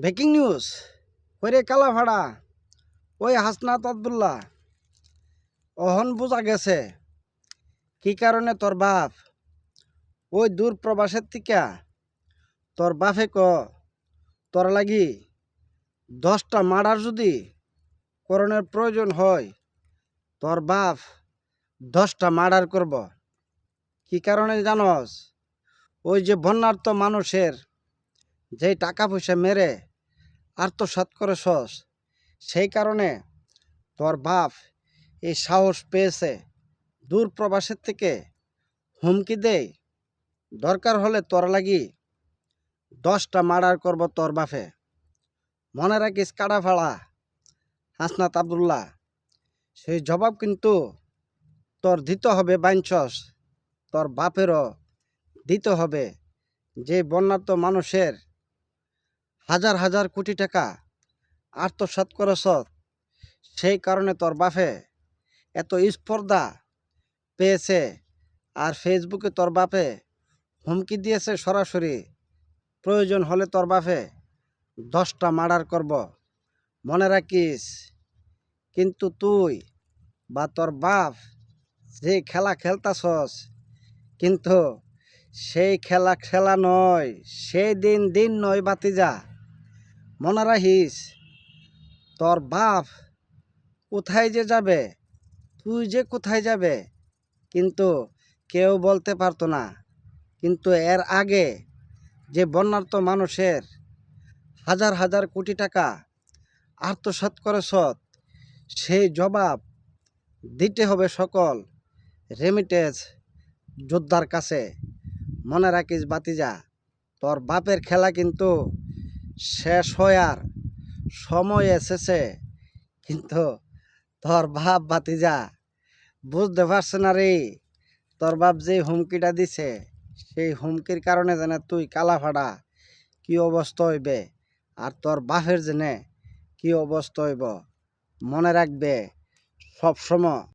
Breaking news ওরে কালাভাড়া ওই হাসনাত আব্দুল্লাহ অহন বোঝা গেছে কি কারণে তোর বাপ ওই দূর প্রবাসের থেকে তোর বাপে তোর লাগি 10টা মার্ডার যদি করণের প্রয়োজন হয় তোর বাপ 10টা মার্ডার করব। কি কারণে জানস? ওই যে বন্যার্ত মানুষের যেই টাকা পয়সা মেরে আত্মসাৎ করেছস সেই কারণে তোর বাপ এই সাহস পেয়েছে দূর প্রবাসের থেকে হুমকি দেয় দরকার হলে তোর লাগি 10টা মার্ডার করব তোর বাপে। মনে রাখিস কাড়াফাড়া হাসনাত আব্দুল্লাহ, সেই জবাব কিন্তু তোর দিতে হবে। বাইনছস তোর বাপেরও দিতে হবে। যে বন্যার্ত মানুষের হাজার হাজার কোটি টাকা আত্মসাৎ করেছ সেই কারণে তোর বাপে এত স্পর্ধা পেয়েছে। আর ফেসবুকে তোর বাপে হুমকি দিয়েছে সরাসরি প্রয়োজন হলে তোর বাপে 10টা মার্ডার করব। মনে রাখিস কিন্তু তুই বা তোর বাপ যে খেলা খেলতাছস কিন্তু সেই খেলা খেলা নয়, সেই দিন দিন নয় বাতিজা। মনে রাখিস তোর বাপ কোথায় যে যাবে, তুই যে কোথায় যাবে কিন্তু কেউ বলতে পারতো না। কিন্তু এর আগে যে বন্যার্ত মানুষের হাজার হাজার কোটি টাকা আত্মসাৎ করেছ সেই জবাব দিতে হবে সকল রেমিটেন্স যোদ্ধার কাছে। মনে রাখিস বাতিজা, তোর বাপের খেলা কিন্তু শেষ হওয়ার সময় এসেছে। কিন্তু তোর বাপ বাতিজা বুঝতে পারছে না রে, তোর বাপ যে হুমকিটা দিছে সেই হুমকির কারণে যেন তুই কালাফাড়া কি অবস্থা হইবে আর তোর বাপের জেনে কি অবস্থা হইব। মনে রাখবে সব সময়